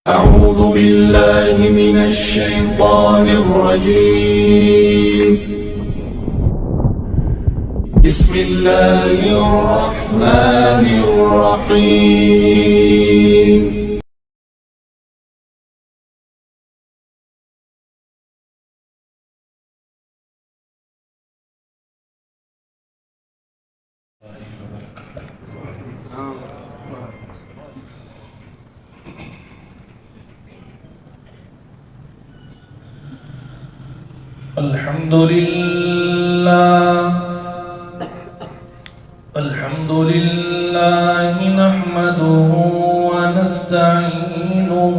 أعوذ بالله من الشيطان الرجيم. بسم الله الرحمن الرحيم. الحمد لله نحمده ونستعينه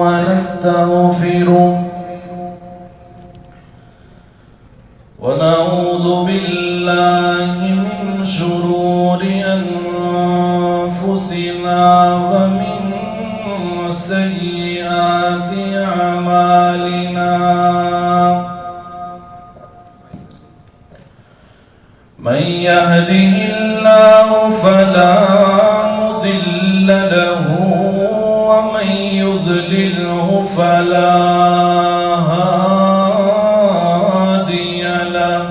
ونستغفره ونعوذ بالله من شرور أنفسنا ومن سيئات أعمالنا. من يهده الله فلا مضل له ومن يضلله فلا هادي له.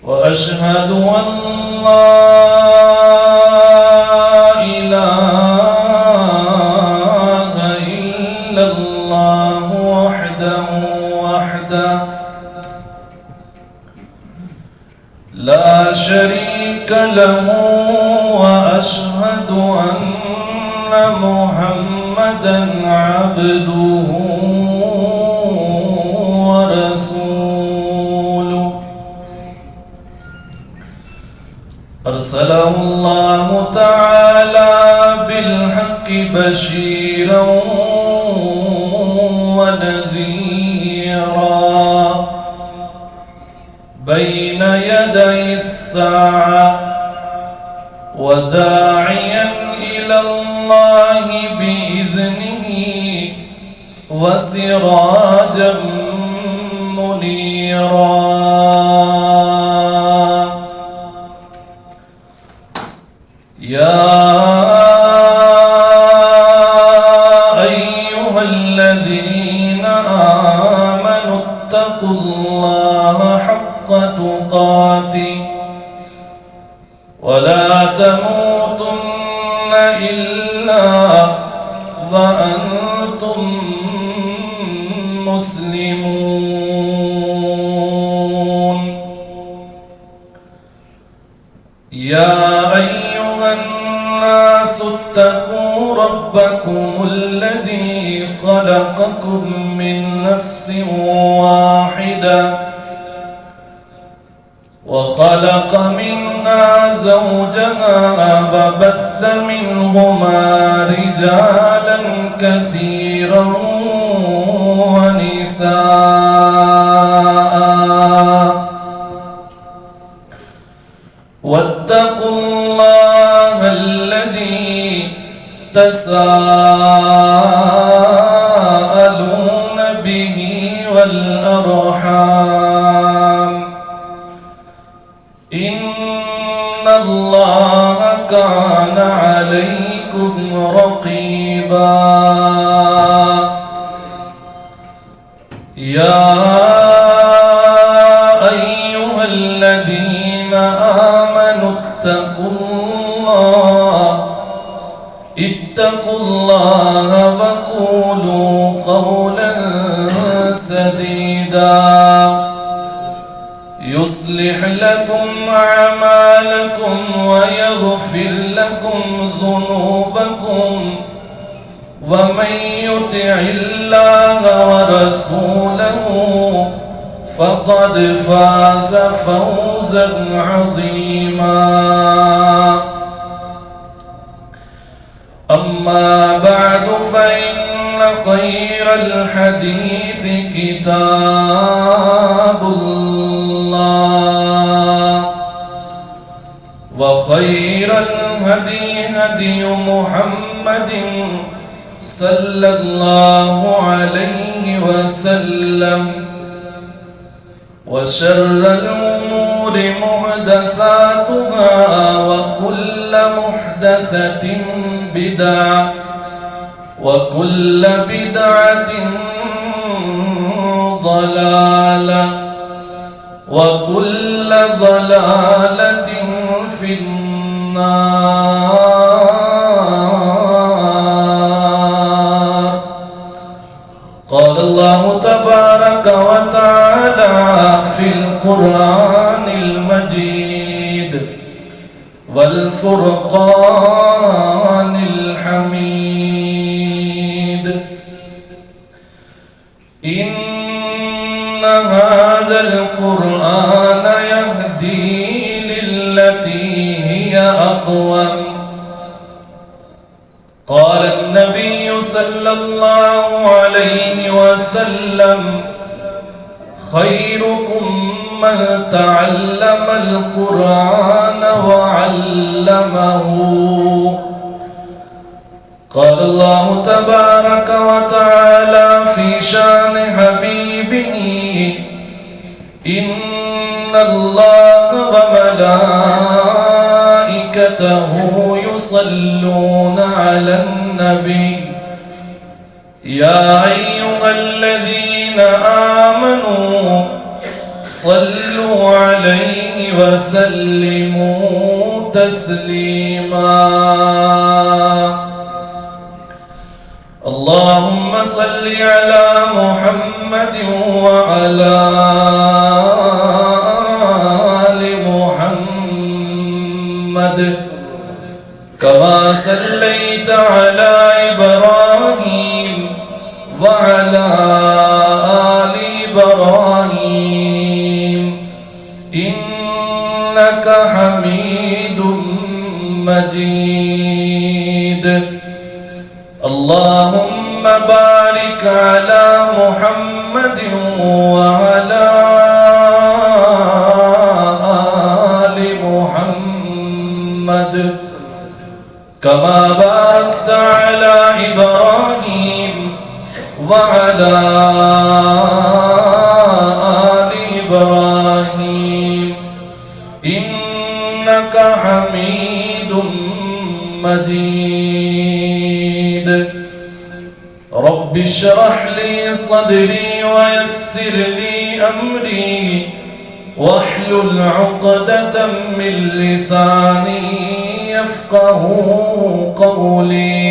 وأشهد أن لا إله إلا الله وحده لا شريك له. وأشهد أن محمدا عبده ورسوله. أرسله الله تعالى بالحق بشيرا ونذيرا بين يدي الساعة وداعيا إلى الله بإذنه وسراجا منيرا. يا أيها الذين آمنوا اتقوا الله حق تقاته ولا تموتن إلا وأنتم مسلمون. يا أيها الناس اتقوا ربكم الذي خلقكم من نفس واحدة وخلق منها زوجها وبث منهما رجالا كثيرا ونساء. واتقوا الله الذي تساءلون به والأرحام إن الله كان عليكم رقيبا. يا أيها الذين آمنوا اتقوا الله وقولوا قولا سديدا يصلح لكم أعمالكم ويغفر لكم ذنوبكم ومن يطع الله ورسوله فقد فاز فوزا عظيما. أما بعد فإن خير الحديث كتاب الله وخير الهدي هدي محمد صلى الله عليه وسلم وشر الأمور محدثاتها وكل محدثة بدعة وكل بدعة ضلالة وكل ضلالة في النار. قال الله تبارك وتعالى في القرآن المجيد والفرقان الحميد: إن هذا القرآن يهدي للتي هي أقوم. قال النبي صلى الله عليه وسلم: خيركم من تعلم القرآن وعلمه. قال الله تبارك وتعالى في شان حبيبه: إن الله وملائكته يصلون على النبي يا أيها الذين آمنوا صلوا عليه وسلموا تسليما. اللهم صل على محمد وعلى آل محمد كما صليت على إبراهيم وعلى آل إبراهيم إنك حميد مجيد. اللهم بارك على محمد وعلى آل محمد كما باركت على إبراهيم وعلى آل إبراهيم إنك حميد مجيد. رب اشرح لي صدري ويسر لي أمري واحلل عقدة من لساني يفقه قولي.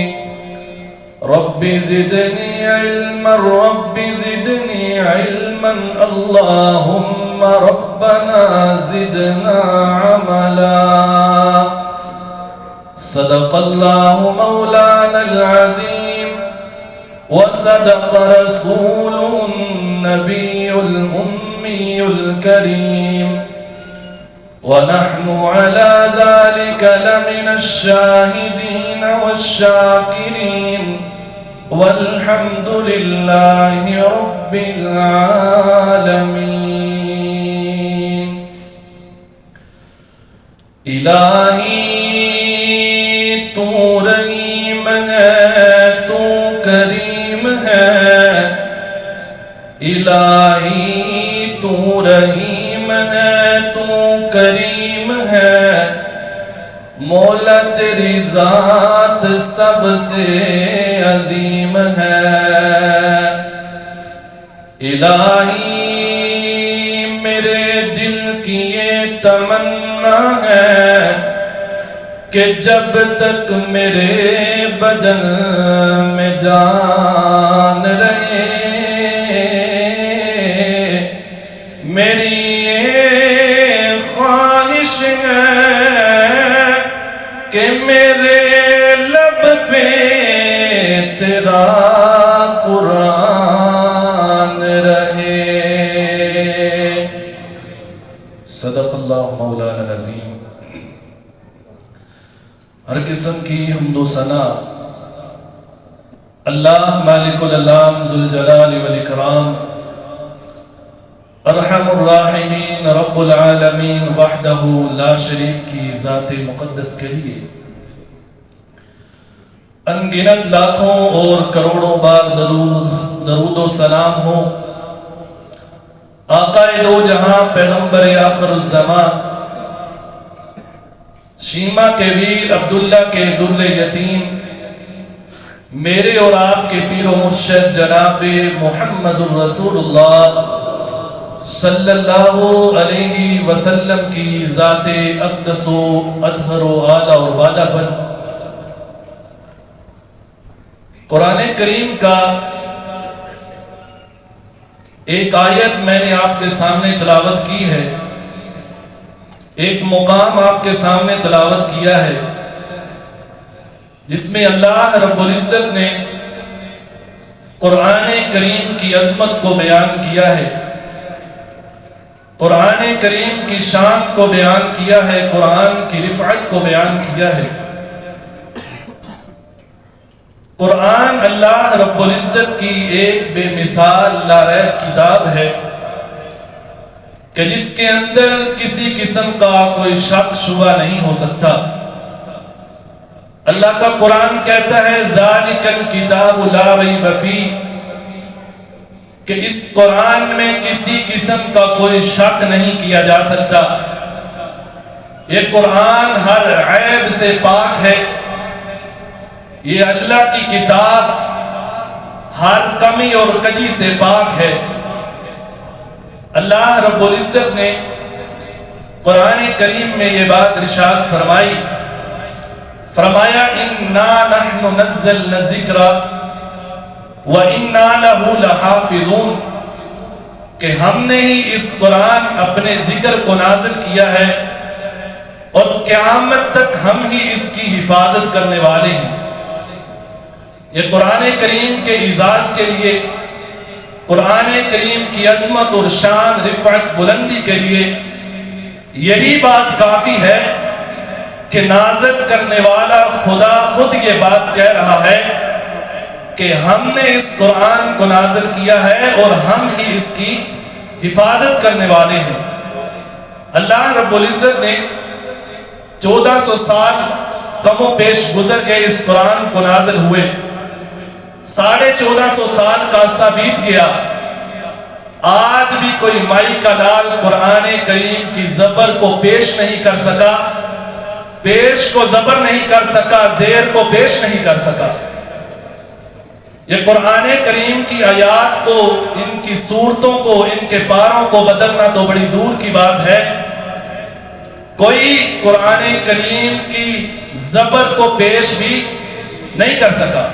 رب زدني علما رب زدني علما اللهم ربنا زدنا عملا. صدق الله مولانا العظيم وصدق رسوله النبي الأمي الكريم ونحن على ذلك لمن الشاهدين والشاكرين والحمد لله رب العالمين. الہی تو رحیم ہے تو کریم ہے. الہی تو رحیم ہے تو کریم ہے. مولا تیری ذات سب سے عظیم ہے. الہی میرے دل کی یہ تمنا ہے کہ جب تک میرے بدن میں جان رہے میری یہ خواہش ہے کہ میرے لب پہ تیرا قرآن رہے. صدق اللہ مولانا العظیم. ہر قسم کی حمد و ثنا اللہ مالک الانام ذوالجلال والاکرام ارحم الراحمین رب العالمین وحدہ لا شریک کی ذات مقدس کے لیے انگنت لاکھوں اور کروڑوں بار درود و سلام ہو آقا دو جہاں پیغمبر آخر الزمان شیما کے ویر عبداللہ کے در یتیم میرے اور آپ کے پیر و مرشد جناب محمد الرسول اللہ صلی اللہ علیہ وسلم کی ذات اقدس و اطہر و اعلیٰ اور والا پر قرآن کریم کا ایک آیت میں نے آپ کے سامنے تلاوت کی ہے، ایک مقام آپ کے سامنے تلاوت کیا ہے، جس میں اللہ رب العزت نے قرآن کریم کی عظمت کو بیان کیا ہے، قرآن کریم کی شان کو بیان کیا ہے، قرآن کی رفعت کو بیان کیا ہے۔ قرآن اللہ رب العزت کی ایک بے مثال لاریب کتاب ہے کہ جس کے اندر کسی قسم کا کوئی شک شبہ نہیں ہو سکتا۔ اللہ کا قرآن کہتا ہے ذالک الکتاب لا ریب فیہ، کہ اس قرآن میں کسی قسم کا کوئی شک نہیں کیا جا سکتا۔ یہ قرآن ہر عیب سے پاک ہے، یہ اللہ کی کتاب ہر کمی اور کجی سے پاک ہے۔ اللہ رب العزت نے قرآن کریم میں یہ بات ارشاد فرمائی، فرمایا اِنَّا نَحْنُ نَزَّلْنَا الذِّكْرَ وَإِنَّا لَهُ لَحَافِظُونَ، کہ ہم نے ہی اس قرآن اپنے ذکر کو نازل کیا ہے اور قیامت تک ہم ہی اس کی حفاظت کرنے والے ہیں۔ یہ قرآن کریم کے اعزاز کے لیے، قرآن کریم کی عظمت اور شان رفعت بلندی کے لیے یہی بات کافی ہے کہ نازل کرنے والا خدا خود یہ بات کہہ رہا ہے کہ ہم نے اس قرآن کو نازل کیا ہے اور ہم ہی اس کی حفاظت کرنے والے ہیں۔ اللہ رب العزت نے 1400 سال کم و بیش گزر گئے اس قرآن کو نازل ہوئے، 1450 سال کا عرصہ بیت گیا، آج بھی کوئی مائی کا لال قرآن کریم کی زبر کو پیش نہیں کر سکا، پیش کو زبر نہیں کر سکا، زیر کو پیش نہیں کر سکا۔ یہ قرآن کریم کی آیات کو، ان کی صورتوں کو، ان کے پاروں کو بدلنا تو بڑی دور کی بات ہے، کوئی قرآن کریم کی زبر کو پیش بھی نہیں کر سکا۔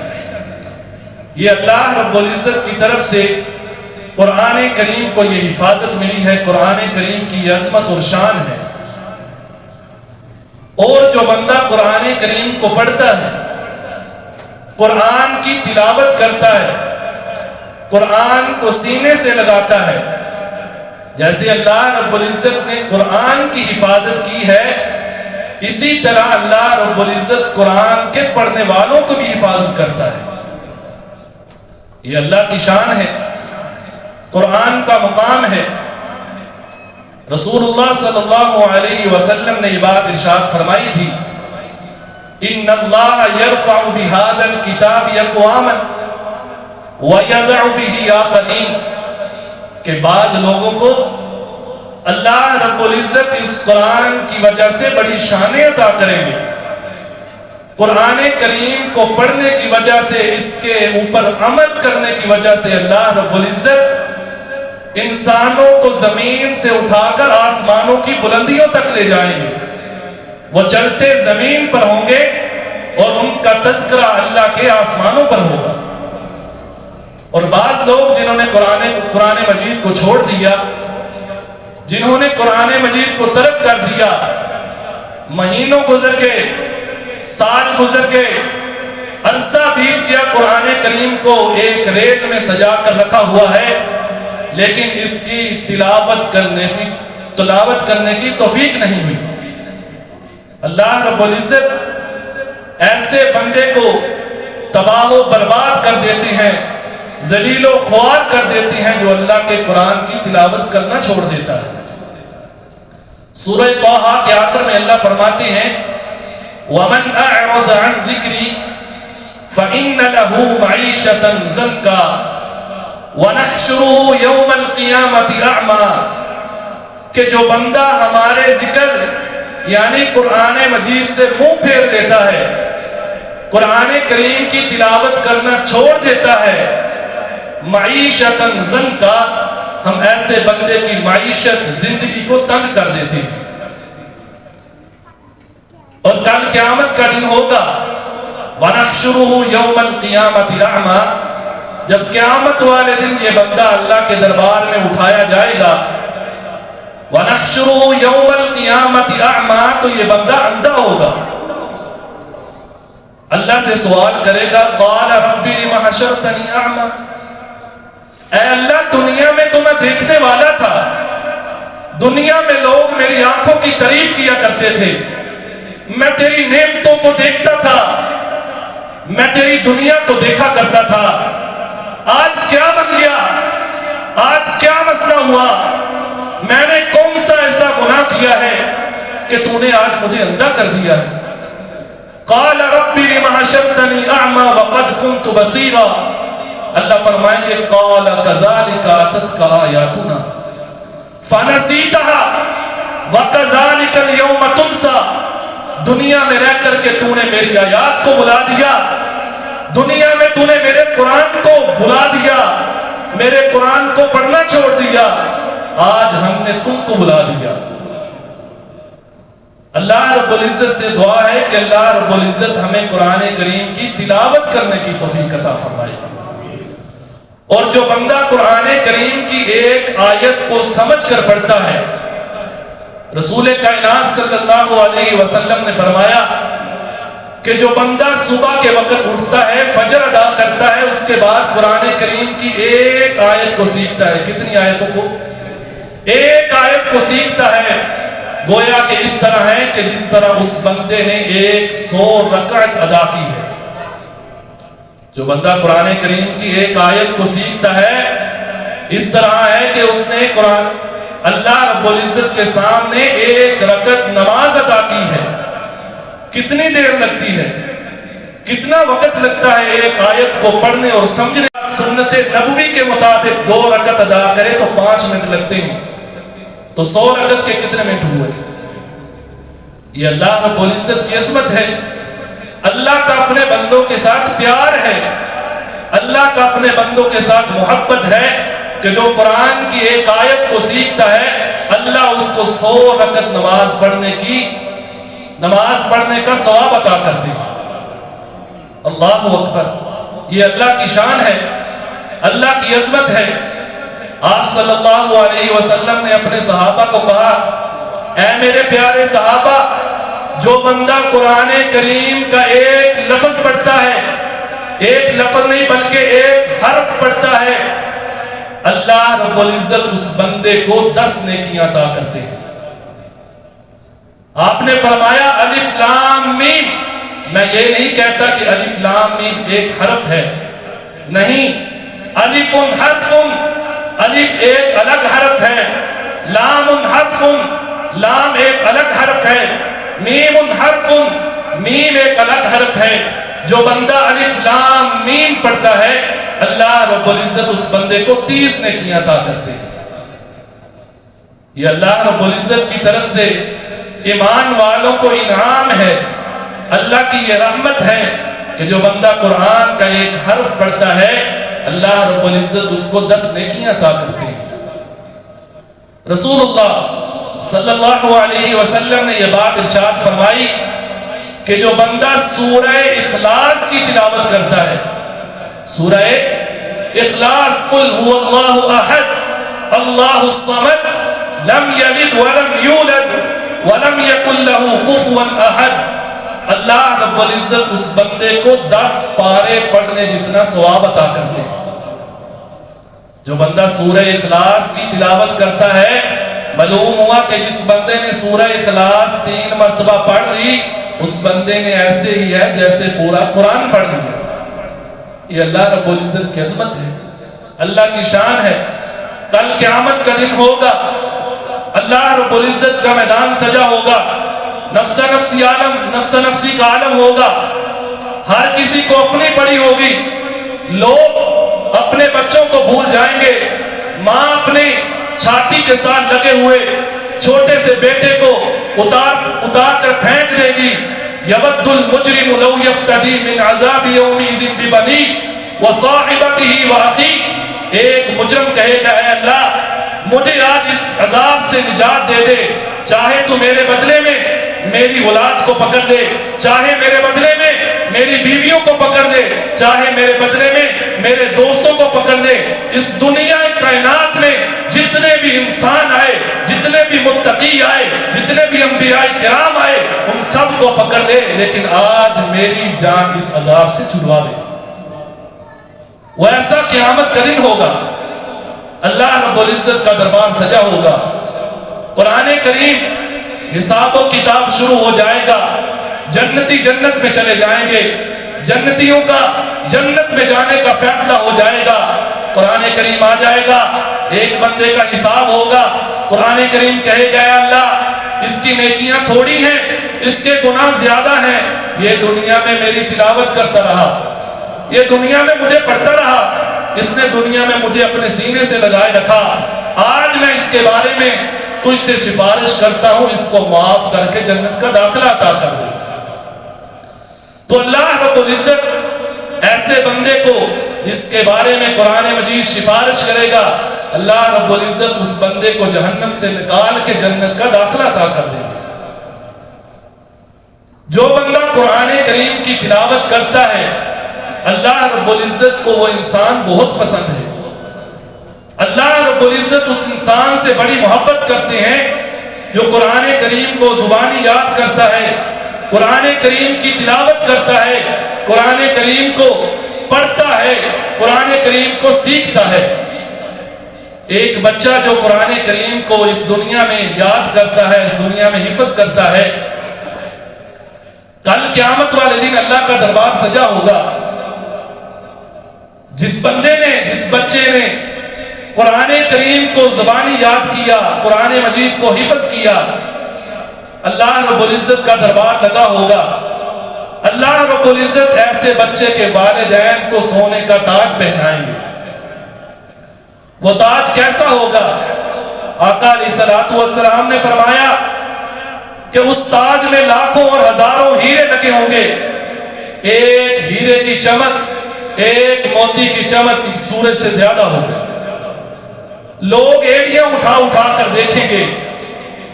یہ اللہ رب العزت کی طرف سے قرآن کریم کو یہ حفاظت ملی ہے، قرآن کریم کی یہ عظمت اور شان ہے۔ اور جو بندہ قرآن کریم کو پڑھتا ہے، قرآن کی تلاوت کرتا ہے، قرآن کو سینے سے لگاتا ہے، جیسے اللہ رب العزت نے قرآن کی حفاظت کی ہے، اسی طرح اللہ رب العزت قرآن کے پڑھنے والوں کو بھی حفاظت کرتا ہے۔ یہ اللہ کی شان ہے، قرآن کا مقام ہے۔ رسول اللہ صلی اللہ علیہ وسلم نے یہ بات ارشاد فرمائی تھی، ان اللہ یرفع بہذا الکتاب اقواما ویضع بہ آخرین، کہ بعض لوگوں کو اللہ رب العزت اس قرآن کی وجہ سے بڑی شانیں عطا کریں گے، قرآن کریم کو پڑھنے کی وجہ سے، اس کے اوپر عمل کرنے کی وجہ سے اللہ رب العزت انسانوں کو زمین سے اٹھا کر آسمانوں کی بلندیوں تک لے جائیں گے، وہ چلتے زمین پر ہوں گے اور ان کا تذکرہ اللہ کے آسمانوں پر ہوگا۔ اور بعض لوگ جنہوں نے قرآن مجید کو چھوڑ دیا، جنہوں نے قرآن مجید کو ترک کر دیا، مہینوں گزر گئے، سال گزر گئے، عرصہ بیت گیا، قرآن کریم کو ایک ریل میں سجا کر رکھا ہوا ہے، لیکن اس کی تلاوت کرنے کی توفیق نہیں ہوئی۔ اللہ رب العزت ایسے بندے کو تباہ و برباد کر دیتے ہیں، ذلیل و خوار کر دیتے ہیں جو اللہ کے قرآن کی تلاوت کرنا چھوڑ دیتا ہے۔ سورہ طٰہٰ کے آخر میں اللہ فرماتے ہیں وَمَنْ أَعْرَضَ عَنْ ذِكْرِي فَإِنَّ لَهُ مَعِيشَةً ضَنْكًا وَنَحْشُرُهُ يَوْمَ الْقِيَامَةِ أَعْمَىٰ، کہ جو بندہ ہمارے ذکر یعنی قرآن مجید سے منہ پھیر لیتا ہے، قرآن کریم کی تلاوت کرنا چھوڑ دیتا ہے، معیشتاً ضنکا، ہم ایسے بندے کی معیشت زندگی کو تنگ کر دیتے ہیں۔ اور کل قیامت کا دن ہوگا، وَنَحْشُرُهُ يَوْمَ الْقِيَامَةِ أَعْمَى، جب قیامت والے دن یہ بندہ اللہ کے دربار میں اٹھایا جائے گا، وَنَحْشُرُهُ يَوْمَ الْقِيَامَةِ أَعْمَى، تو یہ بندہ اندھا ہوگا۔ اللہ سے سوال کرے گا، قَالَ رَبِّ لِمَ حَشَرْتَنِي أَعْمَى، اے اللہ دنیا میں تو میں دیکھنے والا تھا، دنیا میں لوگ میری آنکھوں کی تعریف کیا کرتے تھے، میں تیری نعمتوں کو دیکھتا تھا، میں تیری دنیا کو دیکھا کرتا تھا، آج کیا بن گیا، آج کیا مسئلہ ہوا، میں نے کون سا ایسا گناہ کیا ہے کہ تو نے آج مجھے اندھا کر دیا ہے؟ قال رب لم حشرتنی اعمى وقد كنت بصيرا، اللہ فرمائیں گے قال كذلك اتتك آیاتنا فنسیتها وكذلك اليوم تنسى، دنیا میں رہ کر کے تو نے میری آیات کو بلا دیا، دنیا میں تو نے میرے قرآن کو بلا دیا، میرے قرآن کو پڑھنا چھوڑ دیا، آج ہم نے تم کو بلا دیا۔ اللہ رب العزت سے دعا ہے کہ اللہ رب العزت ہمیں قرآن کریم کی تلاوت کرنے کی توفیق عطا فرمائے، اور جو بندہ قرآن کریم کی ایک آیت کو سمجھ کر پڑھتا ہے، رسول کائنات صلی اللہ علیہ وسلم نے فرمایا کہ جو بندہ صبح کے وقت اٹھتا ہے، فجر ادا کرتا ہے، اس کے بعد قرآن کریم کی ایک آیت کو سیکھتا ہے، کتنی آیتوں کو؟ ایک آیت کو سیکھتا ہے، گویا کہ اس طرح ہے کہ جس طرح اس بندے نے 100 رکعت ادا کی ہے۔ جو بندہ قرآن کریم کی ایک آیت کو سیکھتا ہے، اس طرح ہے کہ اس نے قرآن اللہ رب العزت کے سامنے 1 رکعت نماز ادا کی ہے۔ کتنی دیر لگتی ہے، کتنا وقت لگتا ہے ایک آیت کو پڑھنے اور سمجھنے؟ سنت نبوی کے مطابق 2 رکعت ادا کرے تو 5 منٹ لگتے ہیں، تو 100 رکعت کے کتنے منٹ ہوئے؟ یہ اللہ رب العزت کی عظمت ہے۔ اللہ کا اپنے بندوں کے ساتھ پیار ہے، اللہ کا اپنے بندوں کے ساتھ محبت ہے کہ جو قرآن کی ایک آیت کو سیکھتا ہے، اللہ اس کو 100 رکعت نماز پڑھنے کا ثواب عطا کرتے ہیں۔ اللہ اکبر، یہ اللہ کی شان ہے، اللہ کی عظمت ہے۔ آپ صلی اللہ علیہ وسلم نے اپنے صحابہ کو کہا، اے میرے پیارے صحابہ، جو بندہ قرآن کریم کا ایک لفظ پڑھتا ہے، ایک لفظ نہیں بلکہ ایک حرف پڑھتا ہے، اللہ رب العزت اس بندے کو 10 نیکیاں عطا کرتے ہیں۔ آپ نے فرمایا الف لام میم، میں یہ نہیں کہتا کہ الف لام میم ایک حرف ہے، نہیں، الف حرف، الف ایک الگ حرف ہے، لام حرف، لام ایک الگ حرف ہے، میم حرف، میم ایک الگ حرف ہے۔ جو بندہ الف لام میم پڑھتا ہے، اللہ رب العزت اس بندے کو 30 نیکیاں عطا کرتے ہیں۔ یہ اللہ رب العزت کی طرف سے ایمان والوں کو انعام ہے، اللہ کی یہ رحمت ہے کہ جو بندہ قرآن کا ایک حرف پڑھتا ہے، اللہ رب العزت اس کو 10 نیکیاں عطا کرتے ہیں۔ رسول اللہ صلی اللہ علیہ وسلم نے یہ بات ارشاد فرمائی کہ جو بندہ سورہ اخلاص کی تلاوت کرتا ہے، سورہ اخلاص، قل هو اللہ احد اللہ الصمد لم یلد ولم یولد ولم یکن له کفوا احد، اللہ رب العزت اس بندے کو 10 پارے پڑھنے جتنا ثواب عطا کرتے ہیں۔ جو بندہ سورہ اخلاص کی تلاوت کرتا ہے، معلوم ہوا کہ جس بندے نے سورہ اخلاص 3 مرتبہ پڑھ لی، اس بندے نے ایسے ہی ہے جیسے پورا قرآن پڑھ لیا۔ یہ اللہ رب العزت کی عظمت ہے، اللہ کی شان ہے۔ کل قیامت کا دن ہوگا، اللہ رب العزت کا میدان سجا ہوگا، نفس نفسی عالم، نفس نفسی کا عالم ہوگا، ہر کسی کو اپنی پڑی ہوگی، لوگ اپنے بچوں کو بھول جائیں گے، ماں اپنی چھاتی کے ساتھ لگے ہوئے چھوٹے سے بیٹے کو اتار کر پھینک دے گی، یود المجرم لو یفتدی من عذاب یومئذ ببنیہ وصاحبتہ واخیہ، ایک مجرم کہے گا اے اللہ مجھے آج اس عذاب سے نجات دے دے، چاہے تو میرے بدلے میں میری اولاد کو پکڑ دے، چاہے میرے بدلے میں میری بیویوں کو پکڑ دے، چاہے میرے بدلے میں میرے دوستوں کو پکڑ دے۔ اس دنیا کائنات میں جتنے بھی انسان آئے، جتنے بھی متقی آئے، جتنے بھی انبیاء کرام آئے، ان سب کو پکڑ دے، لیکن آج میری جان اس عذاب سے چھڑوا دے۔ وہ ایسا قیامت کا دن ہوگا، اللہ رب العزت کا دربار سجا ہوگا، قرآن کریم حساب و کتاب شروع ہو جائے گا، جنتی جنت میں چلے جائیں گے، جنتیوں کا جنت میں جانے کا فیصلہ ہو جائے گا، قرآن کریم آ جائے گا، ایک بندے کا حساب ہوگا، قرآن کریم کہے گا اے اللہ اس کی نیکیاں تھوڑی ہیں، اس کے گناہ زیادہ ہیں، یہ دنیا میں میری تلاوت کرتا رہا، یہ دنیا میں مجھے پڑھتا رہا، اس نے دنیا میں مجھے اپنے سینے سے لگائے رکھا، آج میں اس کے بارے میں تجھ سے سفارش کرتا ہوں اس کو معاف کر کے جنت کا داخلہ عطا کر دے۔ تو اللہ رب العزت ایسے بندے کو جس کے بارے میں قرآن مجید سفارش کرے گا، اللہ رب العزت اس بندے کو جہنم سے نکال کے جنت کا داخلہ عطا کر دے گا۔ جو بندہ قرآن کریم کی تلاوت کرتا ہے، اللہ رب العزت کو وہ انسان بہت پسند ہے، اللہ رب العزت اس انسان سے بڑی محبت کرتے ہیں جو قرآن کریم کو زبانی یاد کرتا ہے، قرآن کریم کی تلاوت کرتا ہے، قرآن کریم کو پڑھتا ہے، قرآن کریم کو سیکھتا ہے۔ ایک بچہ جو قرآن کریم کو اس دنیا میں یاد کرتا ہے، اس دنیا میں حفظ کرتا ہے، کل قیامت والے دن اللہ کا دربار سجا ہوگا۔ جس بندے نے، جس بچے نے قرآن کریم کو زبانی یاد کیا، قرآن مجید کو حفظ کیا، اللہ رب العزت کا دربار لگا ہوگا۔ اللہ رب العزت ایسے بچے کے والدین کو سونے کا تاج پہنائیں گے۔ وہ تاج کیسا ہوگا؟ آقا علیہ الصلوۃ والسلام نے فرمایا کہ اس تاج میں لاکھوں اور ہزاروں ہیرے لگے ہوں گے، ایک ہیرے کی چمک، ایک موتی کی چمک سورج سے زیادہ ہوگی۔ لوگ ایڑیاں اٹھا اٹھا کر دیکھیں گے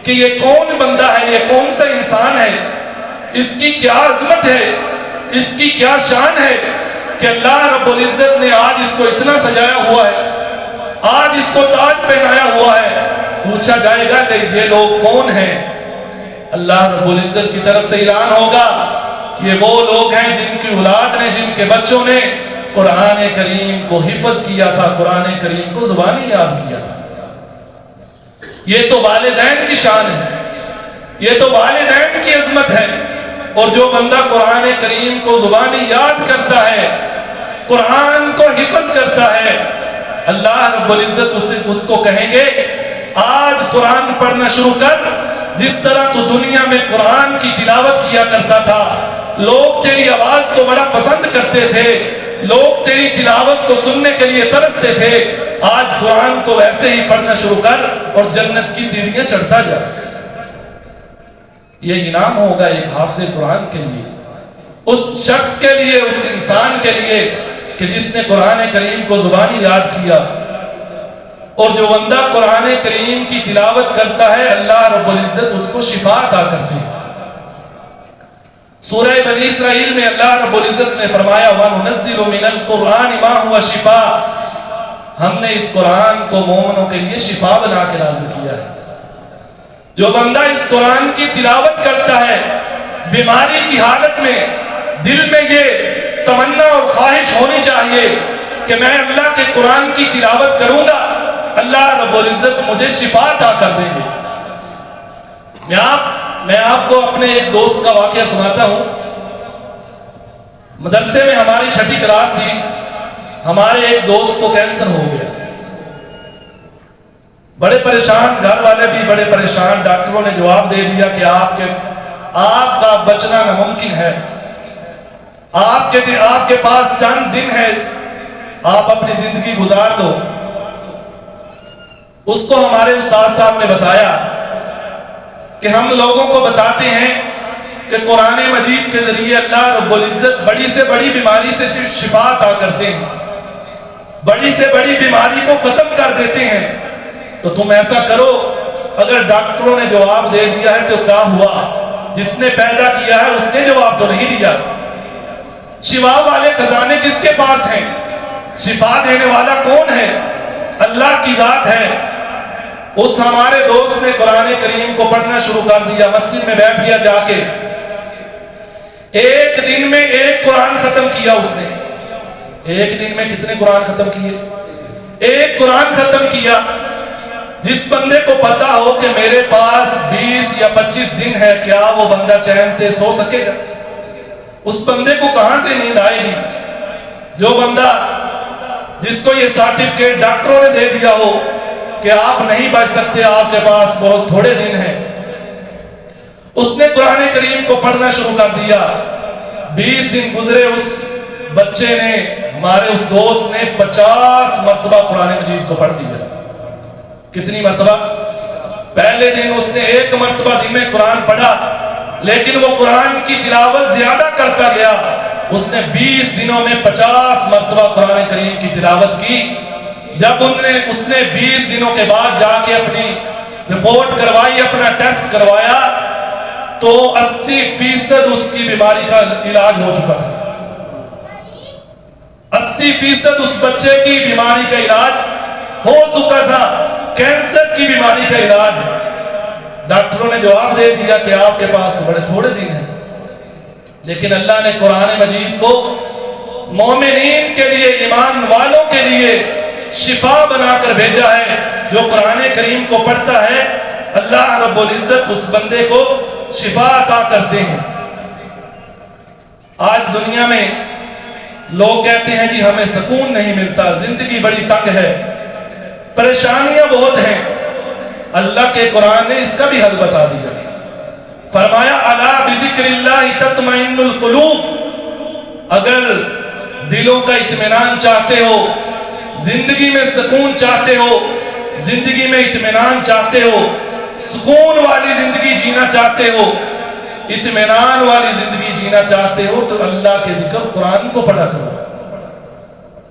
کہ یہ کون بندہ ہے، یہ کون سا انسان ہے، اس کی کیا عظمت ہے، اس کی کیا شان ہے کہ اللہ رب العزت نے آج اس کو اتنا سجایا ہوا ہے، آج اس کو تاج پہنایا ہوا ہے۔ پوچھا جائے گا کہ یہ لوگ کون ہیں؟ اللہ رب العزت کی طرف سے اعلان ہوگا یہ وہ لوگ ہیں جن کی اولاد نے، جن کے بچوں نے قرآن کریم کو حفظ کیا تھا، قرآن کریم کو زبانی یاد کیا تھا۔ یہ تو والدین کی شان ہے، یہ تو والدین کی عظمت ہے۔ اور جو بندہ قرآن کریم کو زبانی یاد کرتا ہے، قرآن کو حفظ کرتا ہے، اللہ رب العزت اس کو کہیں گے آج قرآن پڑھنا شروع کر، جس طرح تو دنیا میں قرآن کی تلاوت کیا کرتا تھا، لوگ تیری آواز کو بڑا پسند کرتے تھے، لوگ تیری تلاوت کو سننے کے لیے ترستے تھے، آج قرآن کو ایسے ہی پڑھنا شروع کر اور جنت کی سیڑھیاں چڑھتا جا۔ یہ انعام ہوگا ایک حافظ قرآن کے لیے، اس شخص کے لیے، اس انسان کے لیے کہ جس نے قرآن کریم کو زبانی یاد کیا۔ اور جو بندہ قرآن کریم کی تلاوت کرتا ہے، اللہ رب العزت اس کو شفا عطا کرتے ہیں۔ سورہ بنی اسرائیل میں اللہ رب العزت نے فرمایا وَنُنَزِّلُ مِنَ الْقُرْآنِ مَا هُوَ شِفَاءٌ، ہم نے اس قرآن کو مومنوں کے لیے شفا بنا کے نازل کیا ہے۔ جو بندہ اس قرآن کی تلاوت کرتا ہے، بیماری کی حالت میں دل میں یہ تمنا اور خواہش ہونی چاہیے کہ میں اللہ کے قرآن کی تلاوت کروں گا، اللہ رب العزت مجھے شفا عطا کر دیں گے۔ میں آپ کو اپنے ایک دوست کا واقعہ سناتا ہوں۔ مدرسے میں ہماری 6ٹھی کلاس تھی، ہمارے ایک دوست کو کینسر ہو گیا، بڑے پریشان، گھر والے بھی بڑے پریشان۔ ڈاکٹروں نے جواب دے دیا کہ آپ کا بچنا ناممکن ہے، آپ کے پاس چند دن ہے، آپ اپنی زندگی گزار دو۔ اس کو ہمارے استاد صاحب نے بتایا کہ ہم لوگوں کو بتاتے ہیں کہ قرآن مجید کے ذریعے اللہ رب العزت بڑی سے بڑی بیماری سے شفا عطا کرتے ہیں، بڑی سے بڑی بیماری کو ختم کر دیتے ہیں، تو تم ایسا کرو، اگر ڈاکٹروں نے جواب دے دیا ہے تو کیا ہوا؟ جس نے پیدا کیا ہے اس نے جواب تو نہیں دیا۔ شفا والے خزانے کس کے پاس ہیں؟ شفا دینے والا کون ہے؟ اللہ کی ذات ہے۔ اس ہمارے دوست نے قرآن کریم کو پڑھنا شروع کر دیا، مسجد میں بیٹھ گیا جا کے، ایک دن میں ایک قرآن ختم کیا اس نے۔ ایک دن میں کتنے قرآن ختم کیے؟ ایک قرآن ختم کیا۔ جس بندے کو پتا ہو کہ میرے پاس 20 یا 25 دن ہے، کیا وہ بندہ چین سے سو سکے گا؟ اس بندے کو کہاں سے نیند آئے گی؟ جو بندہ، جس کو یہ سرٹیفکیٹ ڈاکٹروں نے دے دیا ہو کہ آپ نہیں بچ سکتے، آپ کے پاس بہت تھوڑے دن ہیں، اس نے قرآن کریم کو پڑھنا شروع کر دیا۔ 20 دن گزرے، اس بچے نے، ہمارے اس دوست نے 50 مرتبہ قرآن مجید کو پڑھ دیا۔ کتنی مرتبہ؟ پہلے دن اس نے 1 مرتبہ دن میں قرآن پڑھا، لیکن وہ قرآن کی تلاوت زیادہ کرتا گیا۔ اس نے 20 دنوں میں 50 مرتبہ قرآن کریم کی تلاوت کی۔ جب اس نے 20 دنوں کے بعد جا کے اپنی رپورٹ کروائی، اپنا ٹیسٹ کروایا، تو 80% اس کی بیماری کا علاج ہو چکا تھا۔ 80% اس بچے کی بیماری کا علاج ہو چکا تھا، کینسر کی بیماری کا علاج۔ ڈاکٹروں نے جواب دے دیا کہ آپ کے پاس بڑے تھوڑے دن ہیں، لیکن اللہ نے قرآن مجید کو مومنین کے لیے، ایمان والوں کے لیے شفا بنا کر بھیجا ہے۔ جو قرآن کریم کو پڑھتا ہے، اللہ رب العزت اس بندے کو شفا عطا کرتے ہیں۔ آج دنیا میں لوگ کہتے ہیں جی ہمیں سکون نہیں ملتا، زندگی بڑی تنگ ہے، پریشانیاں بہت ہیں۔ اللہ کے قرآن نے اس کا بھی حل بتا دیا، فرمایا الا بذکر اللہ تطمئن القلوب۔ اگر دلوں کا اطمینان چاہتے ہو، زندگی میں سکون چاہتے ہو، زندگی میں اطمینان چاہتے ہو، سکون والی زندگی جینا چاہتے ہو، اطمینان والی زندگی جینا چاہتے ہو، تو اللہ کے ذکر قرآن کو پڑھا کرو۔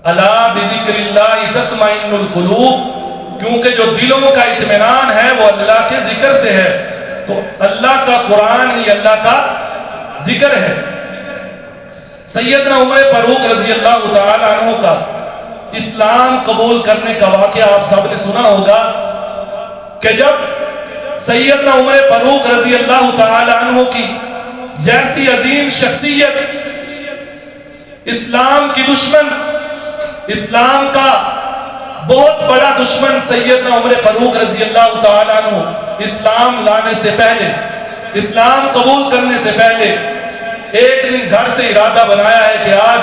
الا بذکر اللہ تطمئن القلوب، کیونکہ جو دلوں کا اطمینان ہے وہ اللہ کے ذکر سے ہے۔ تو اللہ کا قرآن ہی اللہ کا ذکر ہے۔ سیدنا عمر فاروق رضی اللہ تعالی عنہ کا اسلام قبول کرنے کا واقعہ آپ سب نے سنا ہوگا کہ جب سیدنا عمر فاروق رضی اللہ تعالی عنہ کی جیسی عظیم شخصیت، اسلام کی دشمن، اسلام کا بہت بڑا دشمن سیدنا عمر فاروق رضی اللہ تعالی عنہ، اسلام لانے سے پہلے، اسلام قبول کرنے سے پہلے ایک دن گھر سے ارادہ بنایا ہے کہ آج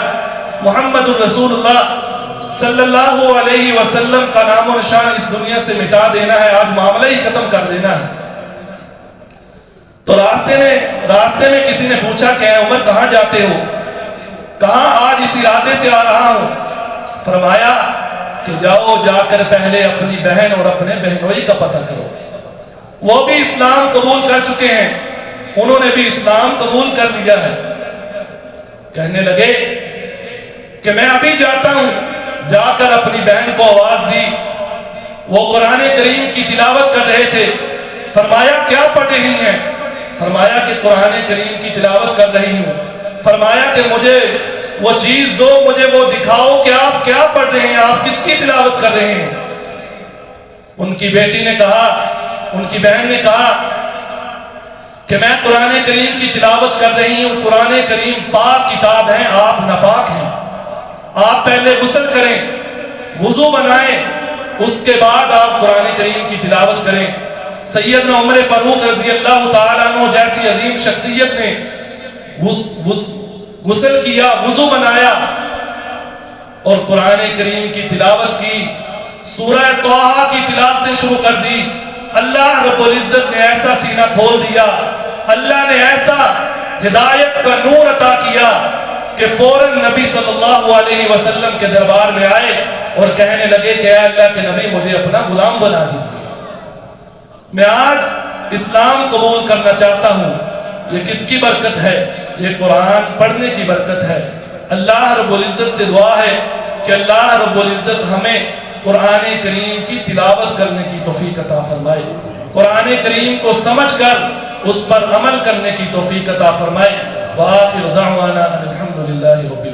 محمد الرسول اللہ صلی اللہ علیہ وسلم کا نام و نشان اس دنیا سے مٹا دینا ہے، آج معاملہ ہی ختم کر دینا ہے۔ تو راستے میں کسی نے پوچھا کہ اے عمر کہاں جاتے ہو؟ کہاں؟ آج اس ارادے سے آ رہا ہوں۔ فرمایا کہ جاؤ، جا کر پہلے اپنی بہن اور اپنے بہنوئی کا پتہ کرو، وہ بھی اسلام قبول کر چکے ہیں، انہوں نے بھی اسلام قبول کر لیا ہے۔ کہنے لگے کہ میں ابھی جاتا ہوں۔ جا کر اپنی بہن کو آواز دی، وہ قرآن کریم کی تلاوت کر رہے تھے۔ فرمایا کیا پڑھ رہی ہیں؟ فرمایا کہ قرآن کریم کی تلاوت کر رہی ہوں۔ فرمایا کہ مجھے وہ چیز دو، مجھے وہ دکھاؤ کہ آپ کیا پڑھ رہے ہیں، آپ کس کی تلاوت کر رہے ہیں؟ ان کی بیٹی نے کہا، ان کی بہن نے کہا کہ میں قرآن کریم کی تلاوت کر رہی ہوں۔ قرآن کریم پاک کتاب ہے، آپ ناپاک ہیں، آپ پہلے غسل کریں، وضو بنائیں، اس کے بعد آپ قرآن کریم کی تلاوت کریں۔ سیدنا عمر فاروق رضی اللہ تعالیٰ عنہ جیسی عظیم شخصیت نے غسل کیا، وضو بنایا اور قرآن کریم کی تلاوت کی، سورہ طٰہٰ کی تلاوتیں شروع کر دی۔ اللہ رب العزت نے ایسا سینہ کھول دیا، اللہ نے ایسا ہدایت کا نور عطا کیا کہ فوراً نبی صلی اللہ علیہ وسلم کے دربار میں آئے اور کہنے لگے کہ اے اللہ کے نبی مجھے اپنا غلام بنا دیجیے، میں آج اسلام قبول کرنا چاہتا ہوں۔ یہ کس کی برکت ہے؟ یہ قرآن پڑھنے کی برکت ہے۔ اللہ رب العزت سے دعا ہے کہ اللہ رب العزت ہمیں قرآن کریم کی تلاوت کرنے کی توفیق عطا فرمائے، قرآن کریم کو سمجھ کر اس پر عمل کرنے کی توفیق عطا فرمائے۔ وآخر دعوانا الحمدللہ رب